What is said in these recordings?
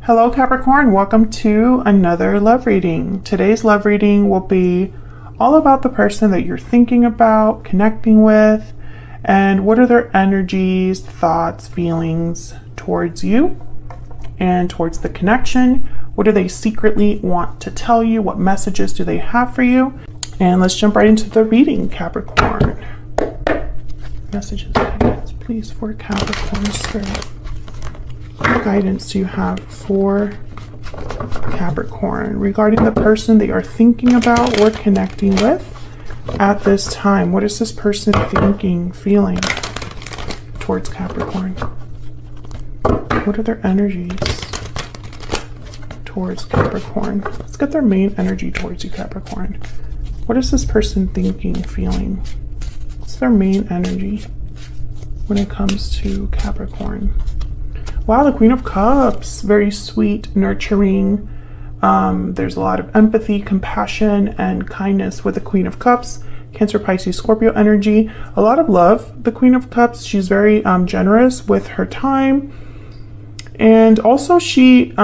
Hello Capricorn, welcome to another love reading. Today's love reading will be all about the person that you're thinking about, connecting with, and what are their energies, thoughts, feelings towards you and towards the connection. What do they secretly want to tell you? What messages do they have for you? And let's jump right into the reading, Capricorn. Messages, guidance, please, for Capricorn spirit. What guidance do you have for Capricorn regarding the person they are thinking about or connecting with at this time? What is this person thinking, feeling towards Capricorn? What are their energies towards Capricorn? Let's get their main energy towards you, Capricorn. What is this person thinking, feeling? What's their main energy when it comes to Capricorn? Wow, the Queen of Cups, very sweet, nurturing. There's a lot of empathy, compassion, and kindness with the Queen of Cups. Cancer, Pisces, Scorpio energy. A lot of love, the Queen of Cups. She's very generous with her time. And also she, I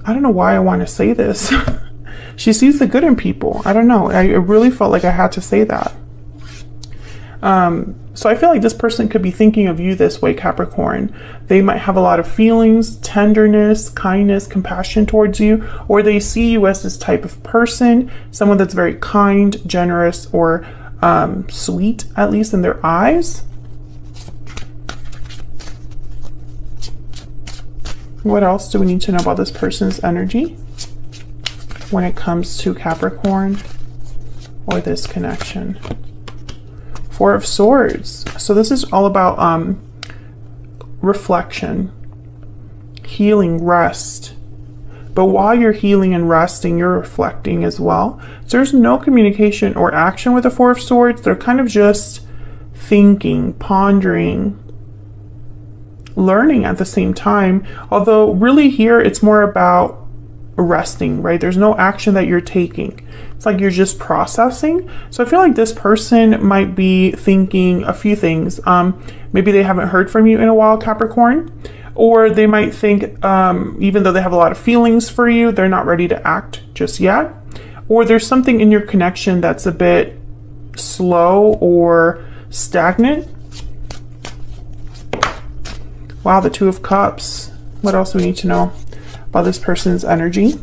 don't know why I want to say this. She sees the good in people. I don't know. I really felt like I had to say that. So I feel like this person could be thinking of you this way, Capricorn. They might have a lot of feelings, tenderness, kindness, compassion towards you, or they see you as this type of person, someone that's very kind, generous, or sweet, at least in their eyes. What else do we need to know about this person's energy when it comes to Capricorn or this connection? Four of Swords. So this is all about reflection, healing, rest. But while you're healing and resting, you're reflecting as well. So there's no communication or action with the Four of Swords. They're kind of just thinking, pondering, learning at the same time. Although really here it's more about resting, right? There's no action that you're taking. It's like you're just processing. So I feel like this person might be thinking a few things. Maybe they haven't heard from you in a while, Capricorn, or they might think, even though they have a lot of feelings for you, they're not ready to act just yet. Or there's something in your connection that's a bit slow or stagnant. Wow, the Two of Cups. What else do we need to know about this person's energy?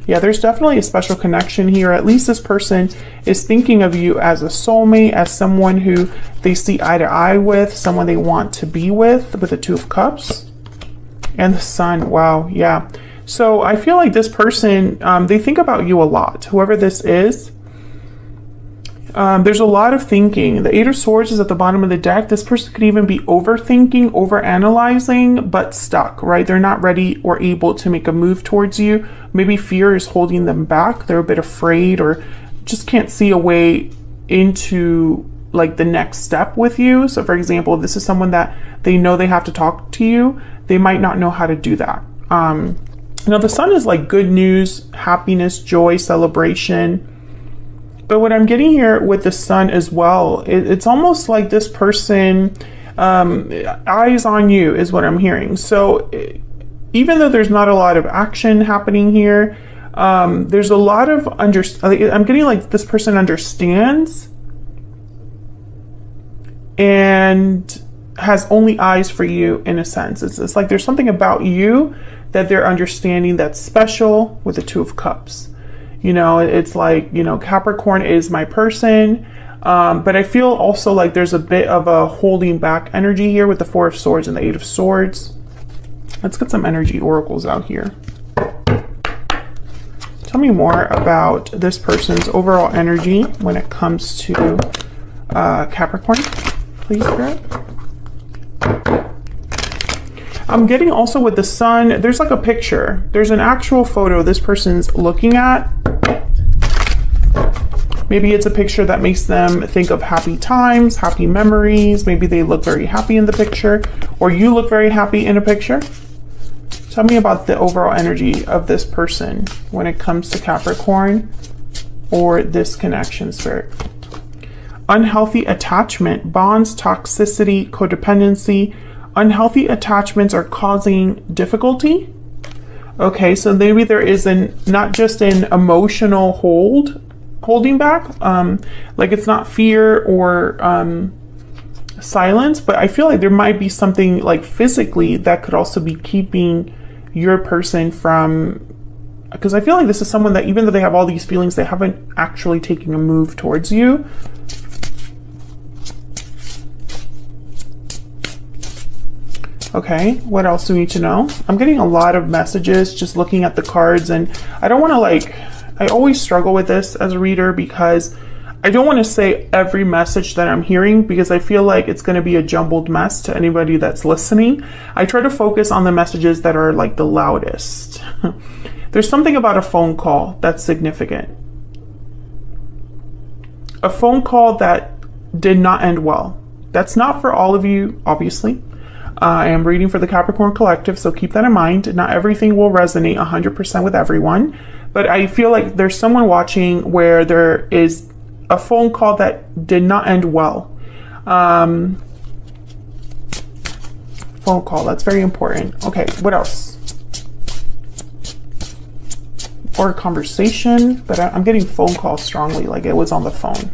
Yeah, there's definitely a special connection here. At least this person is thinking of you as a soulmate, as someone who they see eye to eye with, someone they want to be with the Two of Cups and the Sun. Wow, yeah. So I feel like this person, they think about you a lot, whoever this is. There's a lot of thinking. The Eight of Swords is at the bottom of the deck. This person could even be overthinking, overanalyzing, but stuck, right? They're not ready or able to make a move towards you. Maybe fear is holding them back. They're a bit afraid or just can't see a way into like the next step with you. So for example, if this is someone that they know they have to talk to you, they might not know how to do that. Now the Sun is like good news, happiness, joy, celebration. But what I'm getting here with the Sun as well, it's almost like this person, eyes on you is what I'm hearing. So even though there's not a lot of action happening here, there's a lot of I'm getting like this person understands and has only eyes for you in a sense. It's like there's something about you that they're understanding that's special with the Two of Cups. You know, it's like, you know, Capricorn is my person. But I feel also like there's a bit of a holding back energy here with the Four of Swords and the Eight of Swords. Let's get some energy oracles out here. Tell me more about this person's overall energy when it comes to Capricorn, please, Spirit. I'm getting also with the Sun, there's like a picture. There's an actual photo this person's looking at. Maybe it's a picture that makes them think of happy times, happy memories. Maybe they look very happy in the picture, or you look very happy in a picture. Tell me about the overall energy of this person when it comes to Capricorn or this connection, Spirit. Unhealthy attachment, bonds, toxicity, codependency. Unhealthy attachments are causing difficulty. Okay, so maybe there is not just an emotional holding back, like it's not fear or silence, but I feel like there might be something like physically that could also be keeping your person from, because I feel like this is someone that even though they have all these feelings, they haven't actually taken a move towards you. Okay, what else do we need to know? I'm getting a lot of messages just looking at the cards, and I don't want to I always struggle with this as a reader because I don't want to say every message that I'm hearing because I feel like it's going to be a jumbled mess to anybody that's listening. I try to focus on the messages that are like the loudest. There's something about a phone call that's significant. A phone call that did not end well. That's not for all of you, obviously. I am reading for the Capricorn Collective, so keep that in mind. Not everything will resonate 100% with everyone, but I feel like there's someone watching where there is a phone call that did not end well. Phone call, that's very important. Okay, what else? Or a conversation, but I'm getting phone call strongly, like it was on the phone.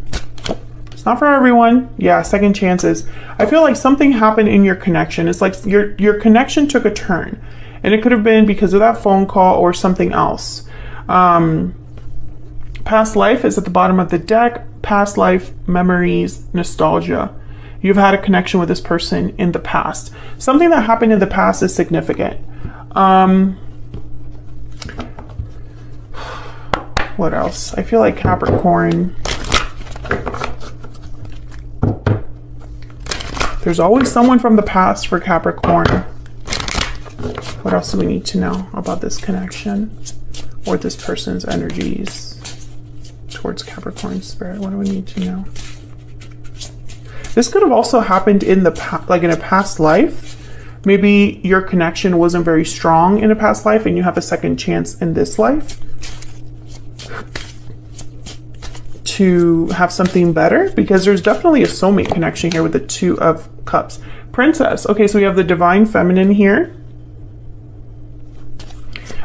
Not for everyone. Yeah, second chances. I feel like something happened in your connection. It's like your connection took a turn, and it could have been because of that phone call or something else. Past life is at the bottom of the deck. Past life memories, nostalgia. You've had a connection with this person in the past. Something that happened in the past is significant. What else? I feel like Capricorn. There's always someone from the past for Capricorn. What else do we need to know about this connection or this person's energies towards Capricorn spirit? What do we need to know? This could have also happened in the past, like in a past life. Maybe your connection wasn't very strong in a past life and you have a second chance in this life to have something better, because there's definitely a soulmate connection here with the Two of Cups. Princess. Okay, so we have the Divine Feminine here.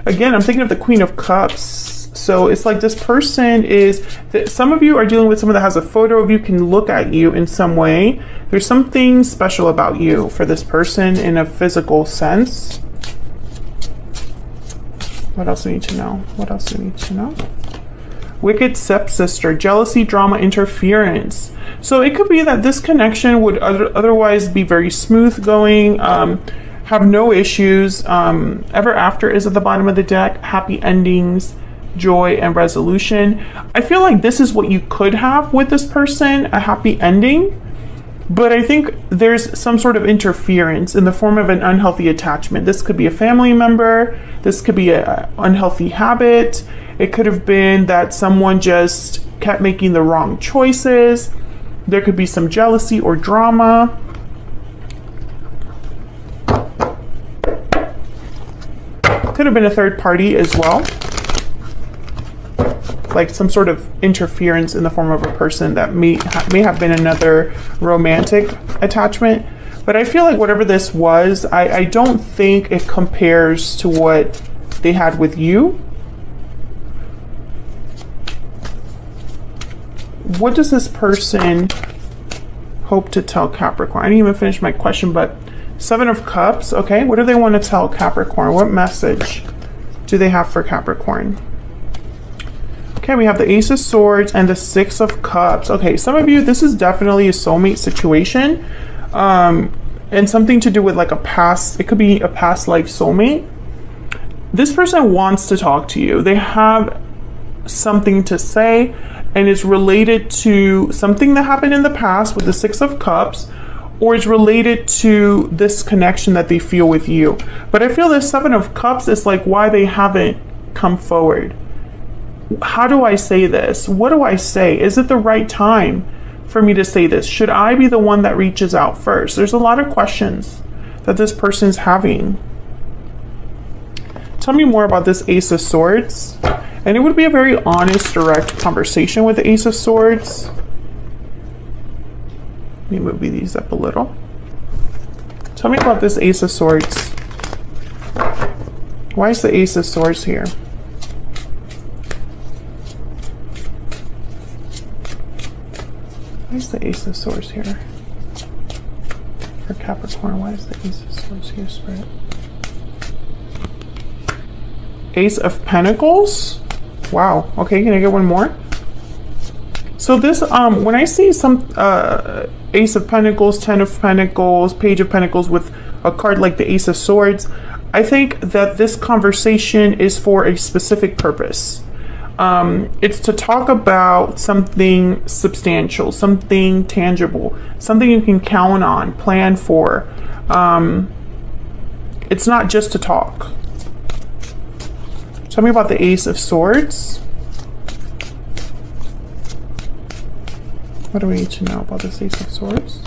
Again, I'm thinking of the Queen of Cups. So it's like this person is, some of you are dealing with someone that has a photo of you, can look at you in some way. There's something special about you for this person in a physical sense. What else do we need to know? What else do we need to know? Wicked stepsister, jealousy, drama, interference. So it could be that this connection would otherwise be very smooth going, have no issues. Ever after is at the bottom of the deck. Happy endings, joy, and resolution. I feel like this is what you could have with this person, a happy ending. But I think there's some sort of interference in the form of an unhealthy attachment. This could be a family member. This could be an unhealthy habit. It could have been that someone just kept making the wrong choices. There could be some jealousy or drama. Could have been a third party as well. Like some sort of interference in the form of a person that may have been another romantic attachment. But I feel like whatever this was, I don't think it compares to what they had with you. What does this person hope to tell Capricorn? I didn't even finish my question, but Seven of Cups. Okay, what do they want to tell Capricorn? What message do they have for Capricorn? Okay, we have the Ace of Swords and the Six of Cups. Okay, some of you, this is definitely a soulmate situation. And something to do with like a past, it could be a past life soulmate. This person wants to talk to you. They have something to say, and it's related to something that happened in the past with the Six of Cups, or it's related to this connection that they feel with you. But I feel the Seven of Cups is like why they haven't come forward. How do I say this? What do I say? Is it the right time for me to say this? Should I be the one that reaches out first? There's a lot of questions that this person's having. Tell me more about this Ace of Swords. And it would be a very honest, direct conversation with the Ace of Swords. Let me move these up a little. Tell me about this Ace of Swords. Why is the Ace of Swords here? Why is the Ace of Swords here? For Capricorn, why is the Ace of Swords here, Spirit? Ace of Pentacles? Wow. Okay, can I get one more? So this, when I see some Ace of Pentacles, 10 of Pentacles, Page of Pentacles with a card like the Ace of Swords, I think that this conversation is for a specific purpose. It's to talk about something substantial, something tangible, something you can count on, plan for. It's not just to talk. Tell me about the Ace of Swords. What do we need to know about this Ace of Swords?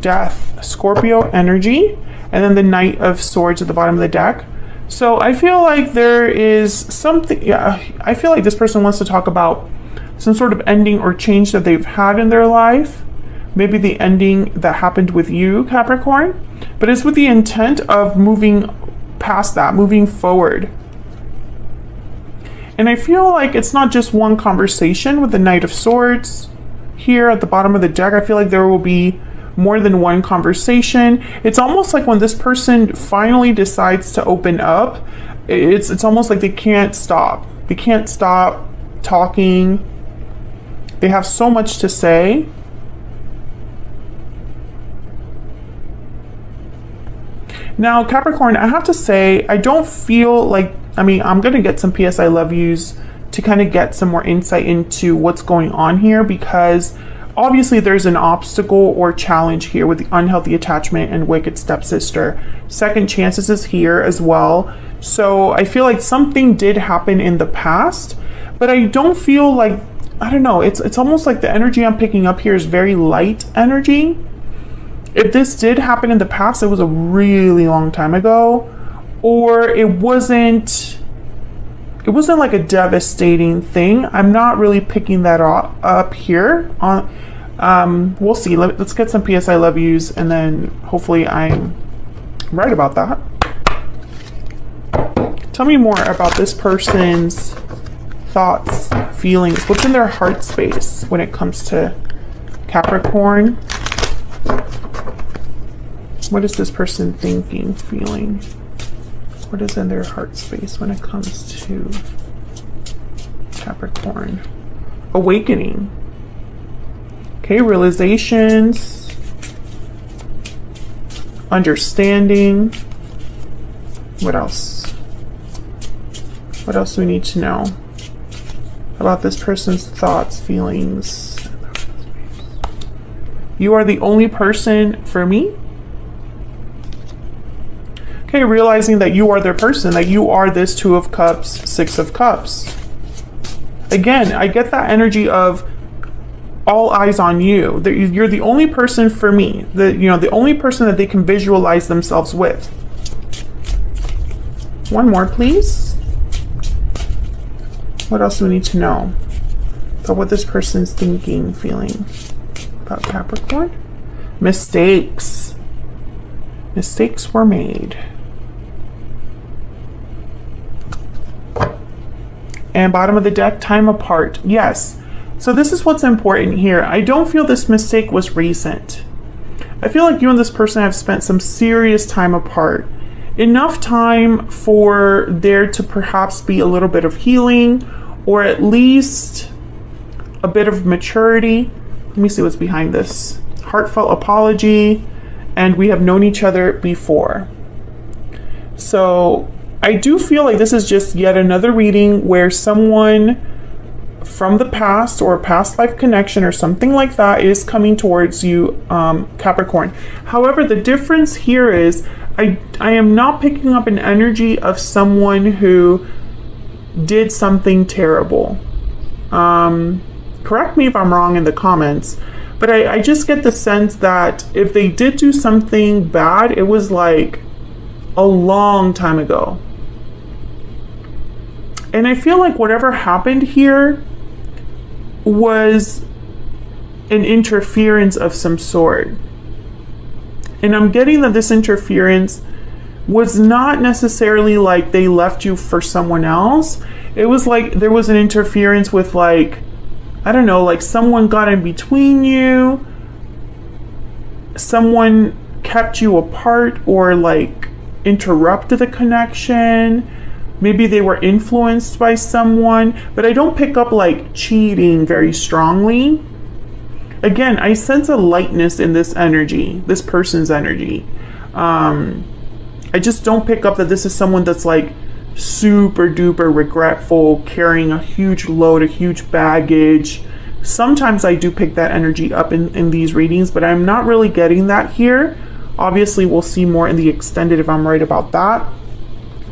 Death, Scorpio energy, and then the Knight of Swords at the bottom of the deck. So I feel like there is something, yeah, I feel like this person wants to talk about some sort of ending or change that they've had in their life. Maybe the ending that happened with you, Capricorn, but it's with the intent of moving past that, moving forward. And I feel like it's not just one conversation with the Knight of Swords here at the bottom of the deck. I feel like there will be more than one conversation. It's almost like when this person finally decides to open up, it's almost like they can't stop. They can't stop talking. They have so much to say. Now, Capricorn, I have to say, I don't feel like, I mean, I'm going to get some PS I love yous to kind of get some more insight into what's going on here, because obviously there's an obstacle or challenge here with the unhealthy attachment and wicked stepsister. Second chances is here as well. So I feel like something did happen in the past, but I don't feel like, I don't know, it's almost like the energy I'm picking up here is very light energy. If this did happen in the past, it was a really long time ago, or it wasn't like a devastating thing. I'm not really picking that up here. We'll see. Let's get some PS I love yous, and then hopefully I'm right about that. Tell me more about this person's thoughts, feelings. What's in their heart space when it comes to Capricorn? What is this person thinking, feeling? What is in their heart space when it comes to Capricorn? Awakening. Okay, realizations. Understanding. What else? What else do we need to know about this person's thoughts, feelings? You are the only person for me. Okay, realizing that you are their person, that you are this Two of Cups, Six of Cups. Again, I get that energy of all eyes on you. You're the only person for me. The only person that they can visualize themselves with. One more, please. What else do we need to know about what this person's thinking, feeling about Capricorn? Mistakes. Mistakes were made. And bottom of the deck, time apart. Yes. So this is what's important here. I don't feel this mistake was recent. I feel like you and this person have spent some serious time apart. Enough time for there to perhaps be a little bit of healing, or at least a bit of maturity. Let me see what's behind this. Heartfelt apology, and we have known each other before. So I do feel like this is just yet another reading where someone from the past or a past life connection or something like that is coming towards you, Capricorn. However, the difference here is I am not picking up an energy of someone who did something terrible. Correct me if I'm wrong in the comments, but I just get the sense that if they did do something bad, it was like a long time ago. And I feel like whatever happened here was an interference of some sort. And I'm getting that this interference was not necessarily like they left you for someone else. It was like there was an interference with, like, I don't know, like someone got in between you, someone kept you apart, or like interrupted the connection. Maybe they were influenced by someone, but I don't pick up like cheating very strongly. Again, I sense a lightness in this energy, this person's energy. I just don't pick up that this is someone that's like super duper regretful, carrying a huge load, a huge baggage. Sometimes I do pick that energy up in these readings, but I'm not really getting that here. Obviously, we'll see more in the extended if I'm right about that.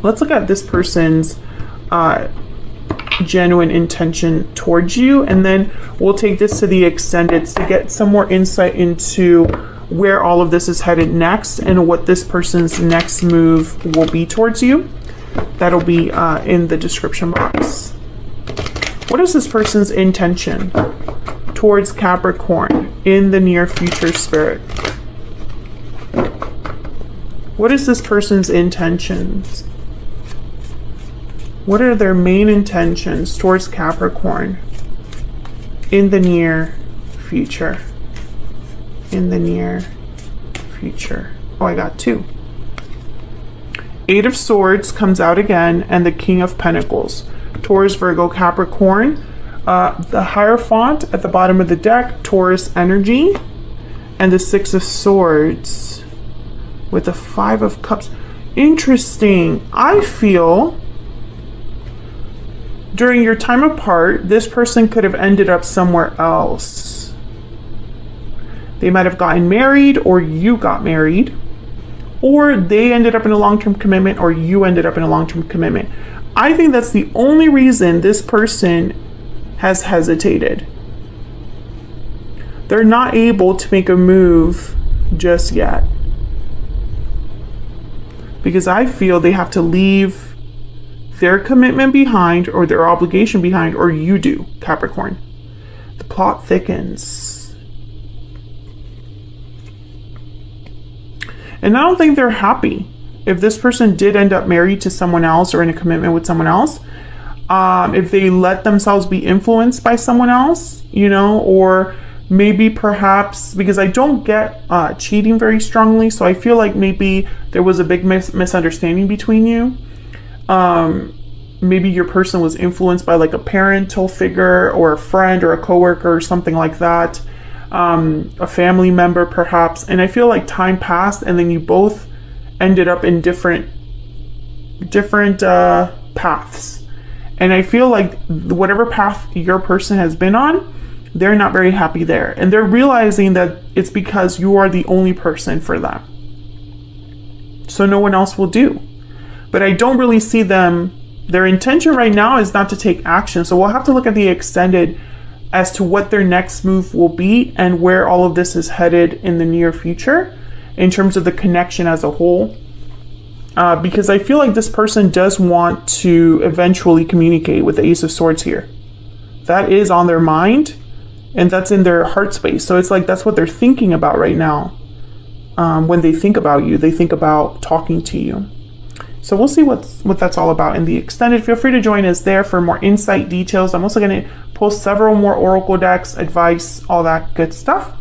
Let's look at this person's genuine intention towards you, and then we'll take this to the extended to get some more insight into where all of this is headed next and what this person's next move will be towards you. That'll be in the description box. What is this person's intention towards Capricorn in the near future, Spirit? What is this person's intentions? What are their main intentions towards Capricorn in the near future? In the near future. Oh, I got two. Eight of Swords comes out again, and the King of Pentacles. Taurus, Virgo, Capricorn. The Hierophant at the bottom of the deck, Taurus energy. And the Six of Swords with the Five of Cups. Interesting. I feel during your time apart, this person could have ended up somewhere else. They might have gotten married, or you got married, or they ended up in a long-term commitment, or you ended up in a long-term commitment. I think that's the only reason this person has hesitated. They're not able to make a move just yet, because I feel they have to leave their commitment behind, or their obligation behind, or you do, Capricorn. The plot thickens. And I don't think they're happy if this person did end up married to someone else or in a commitment with someone else. If they let themselves be influenced by someone else, you know, or maybe perhaps, because I don't get cheating very strongly, so I feel like maybe there was a big misunderstanding between you. Maybe your person was influenced by like a parental figure or a friend or a coworker or something like that. A family member perhaps, and I feel like time passed and then you both ended up in different paths, and I feel like whatever path your person has been on, they're not very happy there, and they're realizing that it's because you are the only person for them, so no one else will do. But I don't really see them, their intention right now is not to take action, so we'll have to look at the extended as to what their next move will be and where all of this is headed in the near future in terms of the connection as a whole. Because I feel like this person does want to eventually communicate with the Ace of Swords here. That is on their mind, and that's in their heart space. So it's like that's what they're thinking about right now. When they think about you, they think about talking to you. So we'll see what that's all about in the extended. Feel free to join us there for more insight details. I'm also going to post several more oracle decks, advice, all that good stuff.